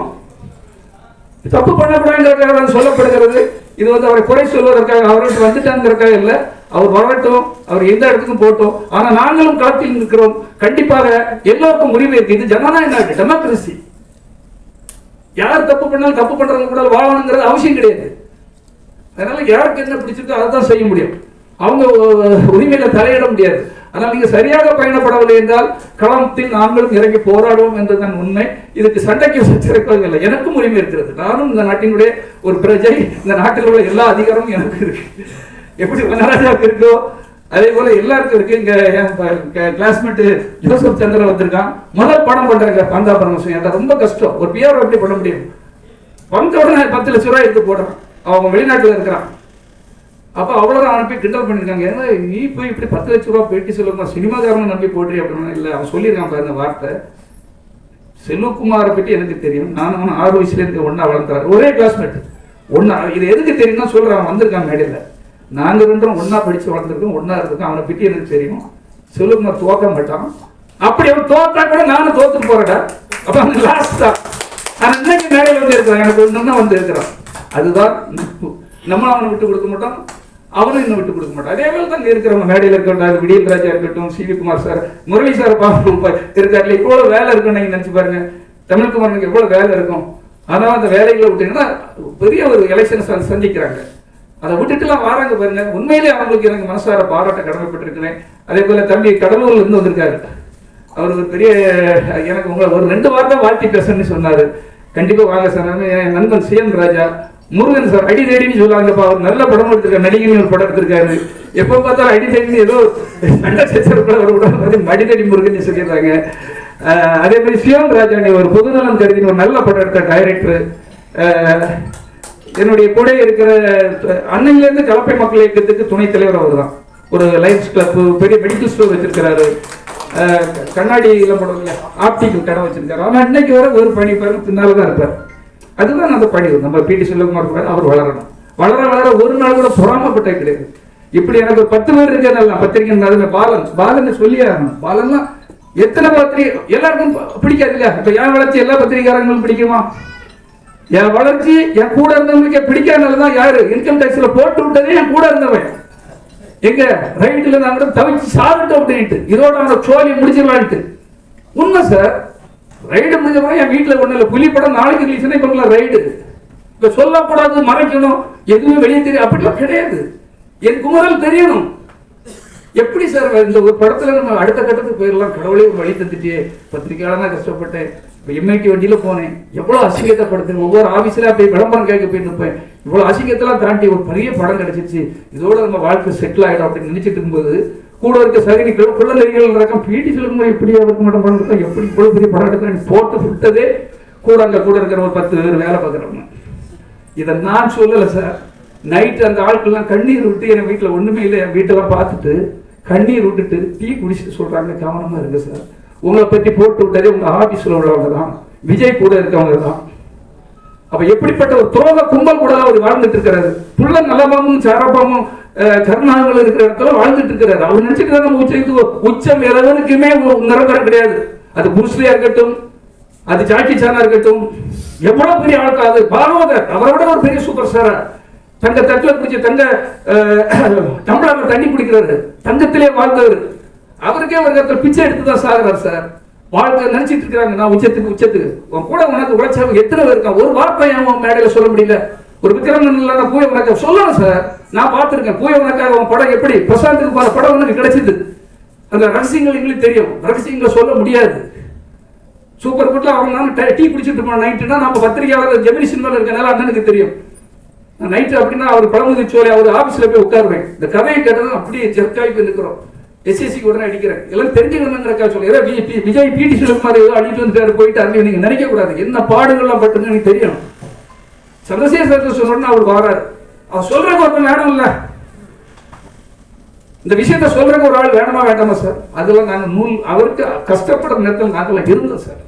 தப்பு பண்ணக்கூடாதுங்கிறதுக்காக சொல்லப்படுகிறது. இது வந்து அவரை குறை சொல்வதற்காக, அவர்கிட்ட வந்துட்டாங்கிறதுக்காக இல்லை. அவர் வரட்டும், அவர் எந்த இடத்துக்கும் போட்டோம். ஆனா நாங்களும் களத்தில் இருக்கிறோம். கண்டிப்பாக எல்லோருக்கும் உரிமை இருக்கு. இது ஜனநாயக நாடு, டெமோக்ரஸி. யார் தப்பு பண்ணாலும் தப்பு பண்றவங்க கூட வாழணுங்கிறது அவசியம் கிடையாது. அதனால யாருக்கு என்ன பிடிச்சிருக்கோ அதை தான் செய்ய முடியும். அவங்க உரிமையில தலையிட முடியாது. ஆனால் நீங்க சரியாக பயணப்படவில்லை என்றால் களத்தில் நாங்களும் இறங்கி போராடுவோம் என்றுதான் உண்மை. இதுக்கு சண்டைக்கு சச்சரவுகள் இல்லை. எனக்கும் உரிமை இருக்கிறது. நானும் இந்த நாட்டினுடைய ஒரு பிரஜை. இந்த நாட்டில் உள்ள எல்லா அதிகாரமும் எனக்கு இருக்கு. எப்படி வனராஜாவுக்கு இருக்கோ அதே போல எல்லாருக்கும் இருக்கு. இங்க கிளாஸ்மேட் ஜோசப் சந்திரன் வந்திருக்கான். முதல் படம் பண்றாங்க பந்தா பரமசிவம். என்கிட்ட ரொம்ப கஷ்டம். ஒரு பிஆர் எப்படி பண்ண முடியும்? வந்த உடனே 10 லட்சம் ரூபாய் எடுத்து போடுறான். அவங்க வெளிநாட்டுல இருக்கிறான். அப்போ அவ்வளோதான் அனுப்பி கிண்டல் பண்ணியிருக்காங்க. ஏன்னா நீ போய் இப்படி 10 லட்சம் ரூபா பேட்டி சொல்லுமா, சினிமாக்காரன் நம்பி போடுறீ அப்படின்னு. இல்லை, அவன் சொல்லியிருக்கான் பாருங்க வார்த்தை. செல்வகுமாரை பற்றி எனக்கு தெரியும். நானும் 6 வயசுல இருந்து ஒன்னா வளர்ந்தாரு. ஒரே கிளாஸ்மேட். ஒன்னா. இது எதுக்கு தெரியும்னா சொல்றான், வந்திருக்கான் மேடையில். நாங்கள் 2 ஒன்னா படிச்சு வளர்ந்துருக்கோம், ஒன்னா இருக்கோம். அவனை பற்றி எனக்கு தெரியும். செல்வகுமார் தோக்க மாட்டான். அப்படி அவன் தோத்தா கூட நானும் தோத்துட்டு போறடா. அப்ப அந்த லாஸ்ட் தான். ஆனா இன்னைக்கு மேடையில் வந்து இருக்கிறான், எனக்கு ஒன்று வந்து இருக்கிறான். அதுதான் நம்மளும் அவனை விட்டு கொடுக்க மாட்டோம், அவனும் இன்னும் விட்டு கொடுக்க மாட்டான். அதே போல தான் இருக்கிறவங்க மேடையில் இருக்கட்டும், விடியல் ராஜா இருக்கட்டும், CV Kumar sir, Murali sir இருக்காருல, இவ்வளவு வேலை இருக்குன்னு நீங்க நினைச்சு பாருங்க. தமிழ்குமாரனுக்கு எவ்வளவு வேலை இருக்கும். ஆனால் அந்த வேலைகளை விட்டீங்கன்னா பெரிய ஒரு எலெக்ஷன் சந்திக்கிறாங்க. அதை விட்டுட்டுலாம் வராங்க பாருங்க. உண்மையிலே அவங்களுக்கு எனக்கு மனசார பாராட்ட கடமைப்பட்டிருக்கிறேன். அதே போல தம்பி கடலூர்ல இருந்து வந்திருக்காரு. அவர் ஒரு பெரிய எனக்கு உங்களை ஒரு 2 வாரம் தான் வாழ்த்தி பேசணும்னு சொன்னாரு. கண்டிப்பா வாங்க சார். என் நண்பன் சிஎன் ராஜா, முருகன் சார், அடி தேடின்னு சொல்லுவாங்கப்பா. அவர் நல்ல படம் எடுத்திருக்காரு, நடிகை ஒரு படம் எடுத்திருக்காரு. எப்போ பார்த்தாலும் அடி தேடின்னு ஏதோ அடித்தடி முருகன் சொல்லிடுறாங்க. அதே மாதிரி சிஎன் ராஜா ஒரு பொதுநலம் கருதி ஒரு நல்ல படம் எடுத்த டைரக்டர். என்னுடைய கூட இருக்கிற அன்னையிலேருந்து கலப்பை மக்கள் இயக்கத்துக்கு துணைத் தலைவர் அவர் தான். ஒரு லைன்ஸ் கிளப், பெரிய மெடிக்கல் ஸ்டோர் வச்சிருக்கிறாரு. கண்ணாடியில் போடுறதுல ஆப்டிக்கல் கடை வச்சிருக்காரு. ஆனால் இன்னைக்கு வர ஒரு பணி பாருங்க பின்னால்தான் இருப்பார். அதுதான் அந்த பணி. நம்ம பிடி செல்வகுமார் அவர் வளரணும். வளர வளர ஒரு நாள் கூட பொறாமப்பட்டே கிடையாது. இப்படி எனக்கு 10 பேர் இருக்கிறதுனால பத்திரிக்கை பாலன் சொல்லியே ஆகணும். பாலன்லாம் எத்தனை பத்திரிகை எல்லாருக்கும் பிடிக்காது இல்லையா? இப்ப என் வளர்ச்சி எல்லா பத்திரிகையாளர்களும் பிடிக்குமா? என் வளர்ச்சி என் கூட இருந்தவங்களுக்கே பிடிக்காதனாலதான் யாரு இன்கம் டாக்ஸ்ல போட்டு விட்டதே என் கூட இருந்தவன். எங்க ரைட்ல நான் கூட தவிச்சு சாப்பிட்டோம் அப்படின்ட்டு இதோட அவனை சோழியை முடிச்சிடலான்ட்டு. உண்மை சார். ரைடு முடிஞ்சப்பறம் என் வீட்டுல ஒண்ணு இல்லை, புலி படம் நாளைக்கு ரிலீஸ் இப்ப ரைடு. இப்ப சொல்லக்கூடாது, மறைக்கணும், எதுவுமே வெளியே தெரியும் அப்படிலாம் கிடையாது. என் குமரல் தெரியணும். எப்படி சார் இந்த ஒரு படத்துல நம்ம அடுத்த கட்டத்துக்கு போயிடலாம்? கடவுளே வழி தந்துட்டே. பத்திரிகையாளனா கஷ்டப்பட்டேன். இப்போ எம்ஐடி வண்டியில போனேன், எவ்வளவு அசிங்கத்தை படுத்தேன். ஒவ்வொரு ஆபீஸ்ல போய் விளம்பரம் கேட்க போயிருப்பேன். இவ்வளவு அசிங்கத்தெல்லாம் தாண்டி ஒரு பெரிய படம் கிடைச்சிருச்சு, இதோட நம்ம வாழ்க்கை செட்டில் ஆயிடும் அப்படின்னு நினைச்சிட்டு இருக்கும்போது கூட இருக்க சகனிகள் குள்ளநெறிகள் ரகம் பிடி செல்வகுமார் எப்படி அவருக்கு மட்டும் படம் எடுத்தா எப்படி இவ்வளவு பெரிய படம் எடுக்க போட்டு விட்டதே கூட அங்க கூட இருக்கிற ஒரு 10 பேர் வேலை பார்க்குறவங்க. இதை நான் சொல்லலை சார். நைட்டு அந்த ஆட்கள்லாம் கண்ணீர் விட்டு என் வீட்டில் ஒன்றுமே இல்லை, என் வீட்டெல்லாம் பார்த்துட்டு கண்ணீர் விட்டுட்டு டீ குடிச்சிட்டு சொல்கிறாங்க, கவனமாக இருக்கு சார். உங்களை பற்றி போட்டு விட்டதே உங்கள் ஆஃபீஸில் உள்ளவங்க தான், விஜய் கூட இருக்கவங்க தான். அப்போ எப்படிப்பட்ட ஒரு துரோக கும்பல் கூட அவர் வாழ்ந்துட்டு இருக்கிறாரு. புள்ள நலமாவும் சாரப்பாமும் கருணாவில் இருக்கிற இடத்துல வாழ்ந்துட்டு இருக்கிறாரு. அவர் நினைச்சிட்டு நம்ம உச்சம் எதனுக்குமே நிரந்தரம் கிடையாது. அது புருஸ்லியா இருக்கட்டும், அது ஜாக்கி சானா இருக்கட்டும், எவ்வளவு பெரிய ஆளுக்கா அது பாகவதர், அவரை விட ஒரு பெரிய சூப்பர் ஸ்டாரா தங்க தட்டில் குடிச்ச தங்க டம்ளர் தண்ணி குடிக்கிறாரு, தங்கத்திலே வாழ்ந்தவர். அவருக்கே ஒரு இடத்துல பிச்சை எடுத்து தான் சாகுறாரு சார். வாழ்க்கை நினைச்சிட்டு இருக்கிறாங்க நான் உச்சத்துக்கு உன் கூட உனக்கு உழைச்சவங்க எத்தனை பேர் இருக்கா, ஒரு வார்த்தை அவன் மேடையில் சொல்ல முடியல. ஒரு விக்ரமன் இல்லாத பூய உனக்கு சொல்லணும் சார். நான் பார்த்துருக்கேன் பூய உனக்காக அவன் படம் எப்படி பிரசாந்துக்கு போற படம் உனக்கு கிடைச்சது. அந்த ரகசியங்கள் எங்களுக்கு தெரியும், ரகசியங்களை சொல்ல முடியாது. சூப்பர் குட்ல அவங்க நாங்கள் டீ குடிச்சிட்டு இருப்போம் நைட்டுனா, நம்ம பத்திரிகையாளர் ஜெமினி சினிமாவில் இருக்கனால அண்ணனுக்கு தெரியும். நைட்டு அப்படின்னா அவர் பழமுதி சோலை அவர் ஆஃபீஸில் போய் உட்காருவேன். இந்த கதையை கேட்டதும் அப்படியே ஜெர்க்காய் போய் நிற்கிறோம். எஸ்எஸ்சிக்கு உடனே அடிக்கிறேன், எல்லாம் தெரிஞ்சுக்கணுங்கிறக்கா சொல்லி ஏதோ விஜய் பிடி சிலகுமார் ஏதோ அடிட்டு வந்துட்டாரு போயிட்டு அங்கே நீங்கள் நினைக்க கூடாது, என்ன பாடுகள்லாம் பட்டுன்னு எனக்கு தெரியும். சந்திரசேகர் சொன்னோன்னு அவர் வராரு. அவர் சொல்றதுக்கு ஒருத்தர் வேணும் இல்ல, இந்த விஷயத்த சொல்றதுக்கு ஒரு ஆள் வேணுமா வேண்டாமா சார்? அதெல்லாம் நாங்கள் நூல் அவருக்கு கஷ்டப்படுற நேரத்தில் நாங்கள் இருந்தோம் சார்.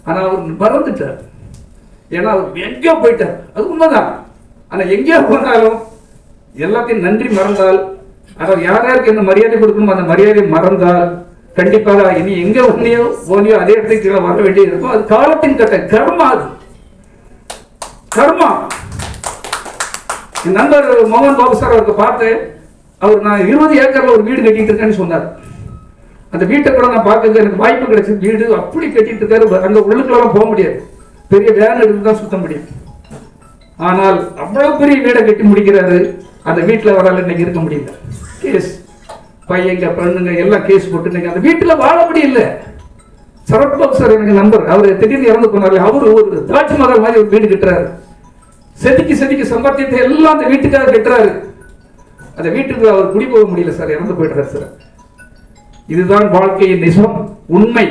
ஆனால் அவர் மறந்துட்டார், ஏன்னா அவர் எங்கேயோ போயிட்டார். அது உண்மைதான். ஆனால் எங்கேயோ போனாலும் எல்லாத்தையும் நன்றி மறந்தால், அதாவது யார் யாருக்கு என்ன மரியாதை கொடுக்கணும் அந்த மரியாதை மறந்தால் கண்டிப்பாக இனி எங்க ஒன்னையோ போனியோ அதே இடத்துக்கு கீழே வர வேண்டியது இருக்கும். அது காலத்தின் கட்ட கர்மா. அது கர்மா. என் நண்பர் மோகன் பாபு சார் அவருக்கு பார்த்து, அவர் நான் 20 ஏக்கர்ல ஒரு வீடு கட்டிட்டு இருக்கேன்னு சொன்னார். அந்த வீட்டை கூட நான் பார்க்கறது எனக்கு வாய்ப்பு கிடைச்சது. வீடு அப்படி கட்டிட்டு இருக்காரு, அங்க உள்ளுக்குலாம் போக முடியாது, பெரிய வேன் எடுத்து தான் சுத்த முடியும். ஆனால் அவ்வளவு பெரிய வீடை கட்டி முடிக்கிறாரு. அந்த வீட்டில் வரால இன்னைக்கு இருக்க முடியல. கேஸ் பையங்க பெண்ணுங்க எல்லாம் கேஸ் போட்டு இன்னைக்கு அந்த வீட்டில் வாழ முடியல. சரத்பாபு சார் எனக்கு நம்பர், அவர் திடீர்னு இறந்து போனாரு. அவரு ஒரு தாஜ்மஹால் மாதிரி ஒரு வீடு கட்டுறாரு. செதுக்கி சம்பாத்தியத்தை எல்லாம் அந்த வீட்டுக்காக கட்டுறாரு. அந்த வீட்டுக்கு அவர் குடி போக முடியல சார், இறந்து போயிடுறாரு சார். இதுதான் வாழ்க்கையின் நிஜம், உண்மை.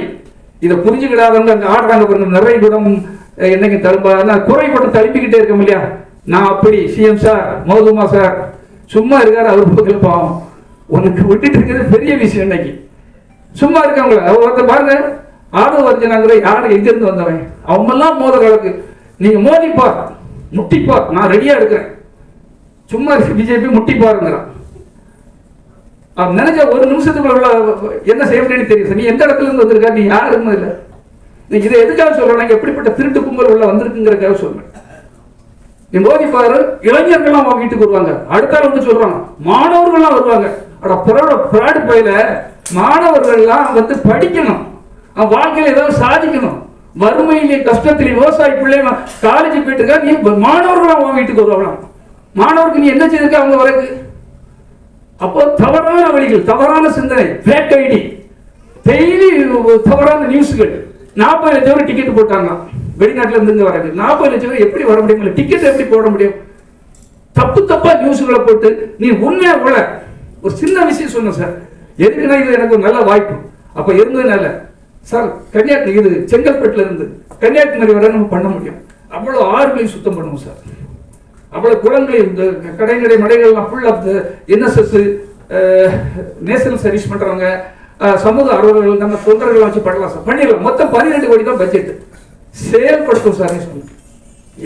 இதை புரிஞ்சுக்கிடாதவங்க அங்கே ஆடுறாங்க பாருங்க, நிறைய குடம் என்னைக்கு தழும்பா குறை போட்டு தழுப்பிக்கிட்டே இருக்க இல்லையா. நான் அப்படி சிஎம் சார் மௌதுமா சார் சும்மா இருக்காரு, அவர் பக்கத்தில் பாவம் உனக்கு விட்டுட்டு இருக்கிறது பெரிய விஷயம். இன்னைக்கு சும்மா இருக்கவங்கள அவர் பாருங்க, ஆதவ அர்ஜுனாங்கிற யாரு எங்கிருந்து வந்தவன், அவங்கெல்லாம் மோத காலக்கு நீங்க மோதிப்பார் முட்டிப்பார், நான் ரெடியா இருக்கிறேன். சும்மா பிஜேபி முட்டிப்பாருங்கிறான். அவன் நினைச்ச ஒரு நிமிஷத்துக்குள்ள என்ன செய்யணும்னு தெரியும். நீ எந்த இடத்துல இருந்து வந்திருக்கா, நீ யாருன்னு இல்லை. நீ இதை எதுக்காக சொல்றேன், எப்படிப்பட்ட திருட்டு கும்பல் உள்ள வந்திருக்குங்கிறதுக்காக சொல்றேன். நீ மோதி பாரு, இளைஞர்கள்லாம் அவன் வீட்டுக்கு வருவாங்க. அடுத்தால வந்து சொல்றாங்க மாணவர்கள்லாம் வருவாங்க. பிராடு பயில மாணவர்கள்லாம் வந்து படிக்கணும், அவன் வாழ்க்கையில ஏதாவது சாதிக்கணும். வறுமையிலே கஷ்டத்திலே விவசாய பிள்ளைங்க காலேஜ் போயிட்டு இருக்கா, நீ மாணவர்கள்லாம் அவன் வீட்டுக்கு வருவாங்க. மாணவருக்கு நீ என்ன செய்திருக்க அவங்க வரக்கு? அப்போ தவறான வழிகள், தவறான சிந்தனை, ஃபேக் ஐடி, டெய்லி தவறான நியூஸ்கள். 40 லட்சம் பேர் டிக்கெட் போட்டாங்க வெளிநாட்டுல இருந்து வராங்க. 40 லட்சம் பேர் எப்படி வர முடியும்? டிக்கெட் எப்படி போட முடியும்? தப்பா நியூஸ்களை போட்டு நீ உண்மையா போல ஒரு சின்ன விஷயம் சொன்ன சார். எதுக்குன்னா இது எனக்கு ஒரு நல்ல வாய்ப்பு. அப்ப இருந்ததுனால சார் கன்னியாகுமரி இது செங்கல்பட்டுல இருந்து கன்னியாகுமரி வரை நம்ம பண்ண முடியும். அவ்வளவு ஆறுகளையும் சுத்தம் பண்ணுவோம் சார். அவ்வளவு குளங்களையும் இந்த கடைநடை மடைகள்லாம் full of NSS national service பண்றவங்க சமூக ஆர்வலர்கள் நம்ம தொண்டர்கள் வச்சு பண்ணலாம் சார். பண்ணிடலாம். மொத்தம் 12 கோடி தான் பட்ஜெட். செயல்படுத்தும் சார்.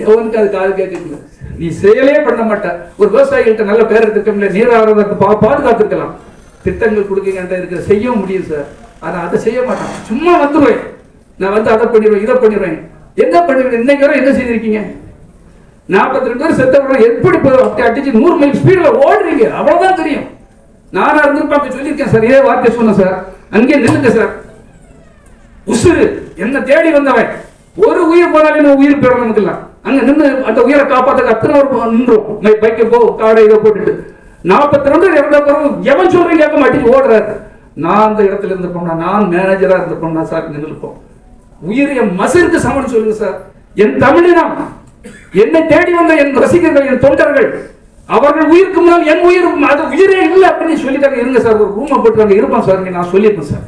எவனுக்கு அது காது கேட்கல. நீ செயலே பண்ண மாட்ட. ஒரு விவசாயிகள்கிட்ட நல்ல பேர் எடுத்துக்கல, நீர் ஆரோக்கியத்தை பாதுகாத்துக்கலாம். திட்டங்கள் கொடுக்கீங்க இருக்கிற செய்ய முடியும் சார். ஆனா அதை செய்ய மாட்டான். சும்மா வந்துடுவேன், நான் வந்து அதை பண்ணிடுவேன் இதை பண்ணிடுவேன். என்ன பண்ணிடுவேன்? இன்னைக்கு வரை என்ன செய்திருக்கீங்க? 42 பேர் செத்த எப்படி அடிச்சு 100 மைல் ஸ்பீட்ல ஓடுறீங்க, அவ்வளவுதான் தெரியும். நானா இருந்து சொல்லியிருக்கேன் சார், இதே வார்த்தை சொன்னேன் சார். அங்கே நில்லுங்க சார். உசுறு என்ன தேடி வந்தவன் ஒரு உயிர் போனாலும் உயிர் பெறணும் நமக்குலாம். அங்க நின்று அந்த உயிரை காப்பாற்ற அத்தனை ஒரு நின்றோம். பைக்கை போ காடை இதை போட்டுட்டு 42 இறந்த பிறகு எவன் சொல்றீங்க கேட்க மாட்டேங்குது ஓடுறாரு. நான் அந்த இடத்துல இருந்திருப்போம்னா, நான் மேனேஜரா இருந்திருப்போம்னா சார் நின்றுப்போம். உயிர் என் மசிற்கு சமன் சொல்லுங்க சார். என் தமிழினம், என்னை தேடி வந்த என் ரசிகர்கள், என் தொண்டர்கள், அவர்கள் உயிருக்கு முன்னால் என் உயிர் அது உயிரே இல்லை அப்படின்னு சொல்லிட்டாங்க. இருங்க சார், ஒரு ரூமை போட்டுருவாங்க இருப்பான் சார். நான் சொல்லியிருப்பேன் சார்,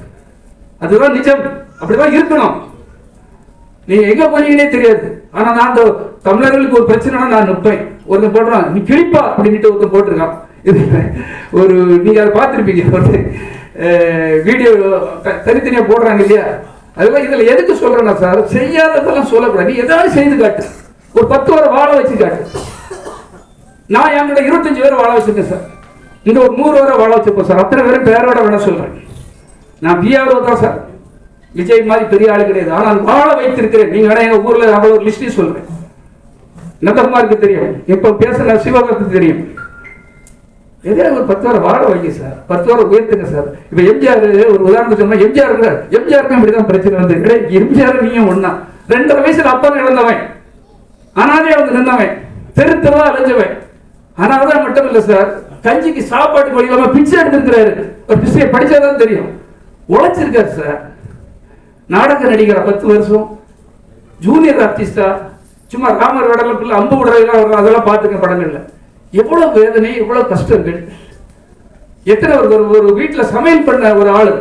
அதுதான் நிஜம். அப்படிதான் இருக்கணும். நீங்க எங்க போனீங்கன்னே தெரியாது. ஆனா நான் அந்த தமிழர்களுக்கு ஒரு பிரச்சனைனா நான் நிற்பேன். ஒருத்தன் போடுறான் நீ கிழிப்பா அப்படின்ட்டு ஒருத்தன் போட்டிருக்கான். இது ஒரு நீங்க அதை பார்த்துருப்பீங்க, ஒரு வீடியோ தனித்தனியாக போடுறாங்க இல்லையா? அதெல்லாம் இதில் எதுக்கு சொல்றேன்னா சார், செய்யாததெல்லாம் சொல்லக்கூடாது. நீ ஏதாவது செய்து காட்டு, ஒரு 10 பேரை வாழ வச்சு காட்டு. நான் என்கிட்ட 25 பேரை வாழ வச்சிருக்கேன் சார், இந்த ஒரு 100 பேரை வாழ வச்சிருப்போம் சார். அத்தனை பேரும் பேரோட வேணா சொல்றேன். நான் பிஆர்ஓ தான் சார், விஜய் மாதிரி பெரிய ஆளு கிடையாது, ஆனால் வாழ வைத்திருக்கிறேன். நீங்க வேணா எங்க ஊர்ல அவ்வளவு ஒரு லிஸ்டையும் சொல்றேன். நந்தகுமாருக்கு தெரியும், இப்ப பேசுற சிவகார்த்திக்கு தெரியும். எதே ஒரு 10 பேரை வாழ வைங்க சார், 10 பேரை உயர்த்துங்க சார். இப்ப எம்ஜிஆர் ஒரு உதாரணம் சொன்னா, எம்ஜிஆருக்கும் இப்படிதான் பிரச்சனை வந்து, எம்ஜிஆர் நீயும் ஒண்ணா 2.5 வயசுல அப்பா இழந்தவன், அனாதையா வந்து நின்றவன், தெருத்தவா அலைஞ்சவன். அனாதை மட்டும் இல்ல சார், கஞ்சிக்கு சாப்பாட்டுக்கு வழி இல்லாம பிச்சை எடுத்திருக்கிறாரு. ஒரு பிச்சையை படிச்சாதான் தெரியும், உழைச்சிருக்காரு சார். நாடக நடிகரா 10 வருஷம், ஜூனியர் ஆர்டிஸ்டா, சும்மா ராமர் வேடல அம்பு விடுறதுலாம் அதெல்லாம் பார்த்துக்க படங்கள்ல. எவ்வளவு வேதனை, எவ்வளவு கஷ்டங்கள். எத்தனை ஒரு வீட்டுல சமையல் பண்ண ஒரு ஆளு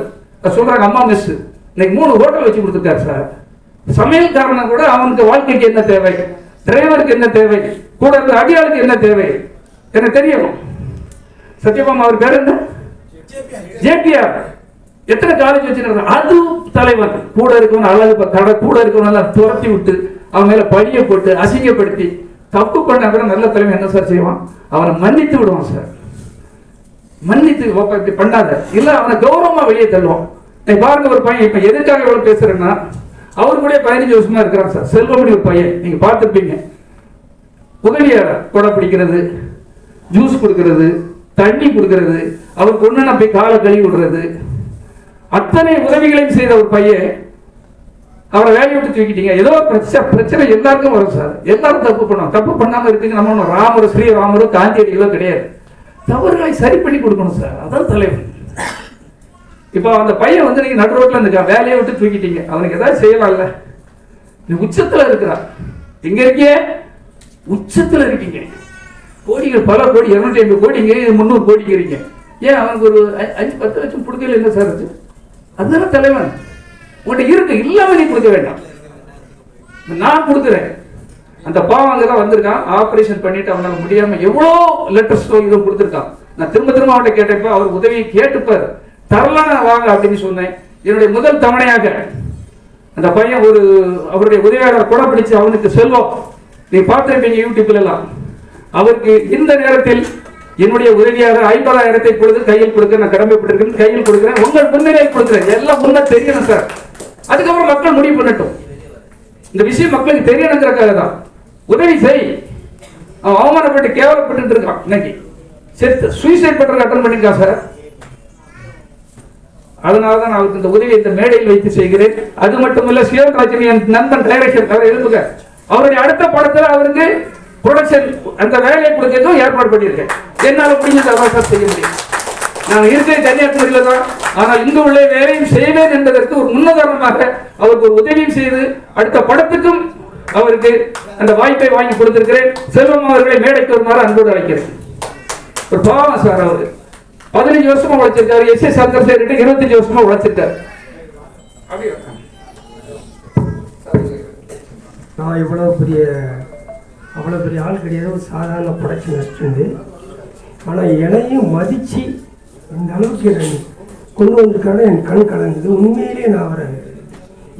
சொல்றாங்க, அம்மா மிஸ் இன்னைக்கு 3 ஹோட்டல் வச்சு கொடுத்துருக்காரு சார். சமையல் காரணம் கூட அவனுக்கு வாழ்க்கைக்கு என்ன தேவை, டிரைவருக்கு என்ன தேவை, கூட இருந்த அடியாளுக்கு என்ன தேவை எனக்கு தெரியும். சத்யபாமா அவர் பேர் என்ன, ஜேபிஆர். எத்தனை காலேஜ் வச்சிருக்காங்க, அது தலைவன். கூட இருக்கவன் அழகு கடை, கூட இருக்கவன் துரத்தி விட்டு அவன் மேல பழிய போட்டு அசிங்கப்படுத்தி தப்பு பண்ண கூட நல்ல தலைவன் என்ன சார் செய்வான், அவனை மன்னித்து விடுவான் சார். மன்னித்து இப்படி பண்ணாத இல்ல, அவனை கௌரவமா வெளியே தள்ளுவான். பாருங்க ஒரு பையன், இப்ப எதுக்காக எவ்வளவு பேசுறேன்னா, அவர் கூட 15 வருஷமா இருக்கிறான் சார், செல்வமணி ஒரு பையன், நீங்க பார்த்துருப்பீங்க. உதவியார கொடை பிடிக்கிறது, ஜூஸ் கொடுக்கறது, தண்ணி கொடுக்கறது, அவருக்கு ஒண்ணு போய் காலை கழுவி விடுறது, அத்தனை உதவிகளையும் செய்த ஒரு பையன் அவரை வேலையை விட்டு தூக்கிட்டீங்க. ஏதோ பிரச்சனை எல்லாருக்கும் வரும் சார், எல்லாரும் தப்பு பண்ணுவோம். தப்பு பண்ணாம இருக்குங்க நம்ம ராமரோ ஸ்ரீராமரோ காந்தியடிகளோ கிடையாது. தவறுகளை சரி பண்ணி கொடுக்கணும் சார், அதான் தலைவர். இப்போ அந்த பையன் வந்து நீங்க நடு ரோட்ல இருந்துக்கா, வேலையை விட்டு தூக்கிட்டீங்க, அவனுக்கு ஏதாவது செய்யலாம்ல. நீ உச்சத்துல இருக்கிறான், எங்க இருக்கிய உச்சத்துல இருக்கீங்க, கோடிகள் பல கோடி, 250 கோடிங்க, 300 கோடிங்க இருக்கீங்க. ஏன் அவனுக்கு ஒரு 5-10 லட்சம் கொடுக்கல என்ன சார் இருக்கு? அதுதானே தலைவன். உங்கள்கிட்ட இருக்கு, இல்லாம நீ கொடுக்க வேண்டாம், நான் கொடுக்குறேன். அந்த பாவம் அங்கதான் வந்திருக்கான், ஆபரேஷன் பண்ணிட்டு அவனால முடியாம எவ்வளோ லெட்டர்ஸ் இதுவும் கொடுத்துருக்கான். நான் திரும்ப அவன்கிட்ட கேட்டப்ப அவர் உதவியை கேட்டுப்பாரு, தரலாம் வாங்க அப்படின்னு சொன்னேன். என்னுடைய முதல் தவணையாக அந்த பையன் ஒரு அவருடைய உதவியாளர் கூட பிடிச்சு அவனுக்கு செல்வம், நீ பார்த்திருப்பீங்க யூடியூப்ல எல்லாம். அவருக்கு இந்த நேரத்தில் என்னுடைய உதவியாக 50,000 பொழுது கையில் கொடுக்க நான் கடமைப்பட்டிருக்கேன், கையில் கொடுக்கிறேன், உங்கள் முன்னிலையில் கொடுக்கிறேன். எல்லாம் முன்ன தெரியணும் சார், அதுக்கப்புறம் மக்கள் முடிவு பண்ணட்டும். இந்த விஷயம் மக்களுக்கு தெரியணுங்கிறதுக்காக தான் உதவி செய். அவன் அவமானப்பட்டு கேவலப்பட்டு இருக்கான், இன்னைக்கு செத்து சூசைட் பண்ற அட்டன் பண்ணிருக்கான் சார். அதனாலதான் நான் அவருக்கு இந்த உதவியை இந்த மேடையில் வைத்து செய்கிறேன். அது மட்டுமல்ல, சிவராஜன் என் நண்பன் டைரக்டர் அவர் எழுப்புங்க, அவருடைய அடுத்த படத்தில் அவருக்கு ப்ரொடக்ஷன் அந்த வேலையை கொடுக்கிறதும் ஏற்பாடு பண்ணியிருக்கேன். என்னால முடிஞ்சது அவசரம் செய்ய முடியும். நான் இருக்கிற கன்னியாகுமரியில தான், ஆனால் இங்கு உள்ள வேலையும் செய்வேன் என்பதற்கு ஒரு முன்னுதாரணமாக அவருக்கு ஒரு உதவியும் செய்து அடுத்த படத்துக்கும் அவருக்கு அந்த வாய்ப்பை வாங்கி கொடுத்திருக்கிறேன். செல்வம் அவர்களை மேடைக்கு வருமாறு அன்போடு அழைக்கிறேன். ஒரு பாவம் சார், அவரு 15 வருஷமா உழைச்சிருக்காரு. எஸ்.எஸ். சந்திரசேகர் 25 வருஷமா உழைச்சிருக்காரு. நான் இவ்வளோ பெரிய ஆள் கிடையாது, ஒரு சாதாரண ப்ரொடக்ஷன் அசிஸ்டன்ட். ஆனால் என்னையும் மதித்து இந்த அளவுக்கு என்னை கொண்டு வந்திருக்கான என் கண் கலங்குது. உண்மையிலேயே நான் அவரை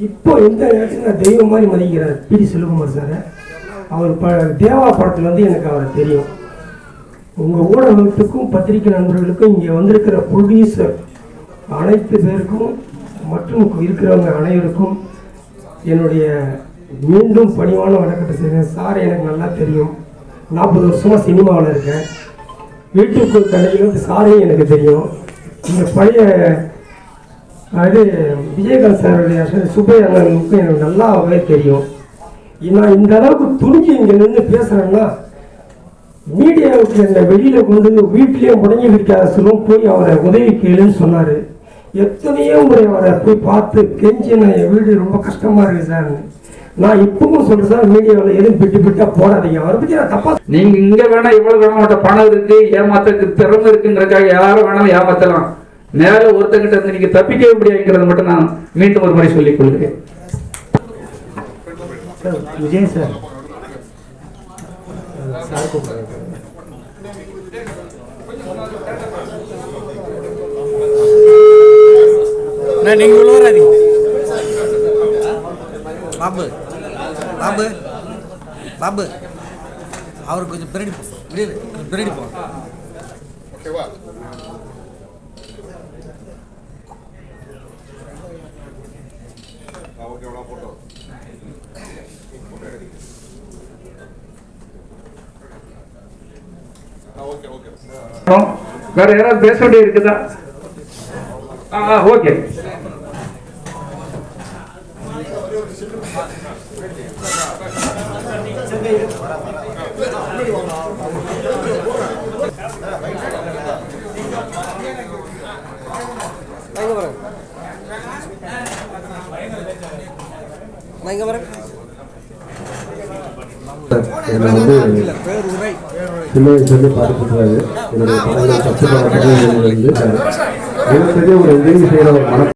இப்போ எந்த நேரத்தில் நான் தெய்வம் மாதிரி மதிக்கிறேன். பி.டி. செல்வகுமார் சார், அவர் தேவா படத்தில் வந்து எனக்கு அவரை தெரியும். உங்கள் ஊடகத்துக்கும் பத்திரிகை நண்பர்களுக்கும் இங்கே வந்திருக்கிற ப்ரொடியூசர் அனைத்து பேருக்கும் மற்றும் இருக்கிறவங்க அனைவருக்கும் என்னுடைய மீண்டும் பணிவான வணக்கத்தை செய்கிறேன். சார் எனக்கு நல்லா தெரியும், 40 வருஷமாக சினிமாவில் இருக்கேன். வீட்டுக்கு கடையில் சாரையும் எனக்கு தெரியும். இந்த பழைய அது விஜயகாந்த் சாருடைய சுப்பையா அண்ணனுக்கும் எனக்கு நல்லாவே தெரியும். நான் இந்த அளவுக்கு துணிஞ்சு இங்கே நின்று பேசுகிறேன்னா, மீடியாவுக்கு என்னை வெளியில் கொண்டு வீட்டிலேயே முடங்கி வைக்காத சொல்லும் போய் அவரை உதவி கேளுன்னு சொன்னார். எத்தனையோ முறை அவரை போய் பார்த்து கெஞ்சி, நான் என் வீடு ரொம்ப கஷ்டமாக இருக்குது சார். நான் இப்பவும் சொல்றேன் சார், மீடியாவில் எதுவும் பிட்டா போடாதீங்க. அவரை பற்றி நான் தப்பா, நீங்க இங்க வேணா இவ்வளவு வேணா உங்கள்கிட்ட பணம் இருக்கு, ஏமாத்துறதுக்கு திறமை இருக்குங்கிறதுக்காக யாரும் வேணாலும் ஏமாத்தலாம். மேல ஒருத்தங்கிட்ட இருந்து நீங்க தப்பிக்கவே முடியாதுங்கிறத மட்டும் நான் மீண்டும் ஒரு முறை சொல்லிக் கொள்கிறேன். விஜய் சார், நீங்கள் உள்ள வராதீங்க. பாபு பாபு பாபு அவருக்கு கொஞ்சம் பின்னாடி பின்னாடி போங்க. ஓகேவா? ஓகேவா போட்டோ ஓகே ஓகே. வேற யாராவது பேச வேண்டிய இருக்குதா? ஓகே. என்னை வந்து சின்ன வயசுலேருந்து பார்த்துட்டு என்னுடைய படங்களை சப்ஸ்கிரைப் பண்ணி வந்து மிகப்பெரிய ஒரு உதவி செய்கிற ஒரு மன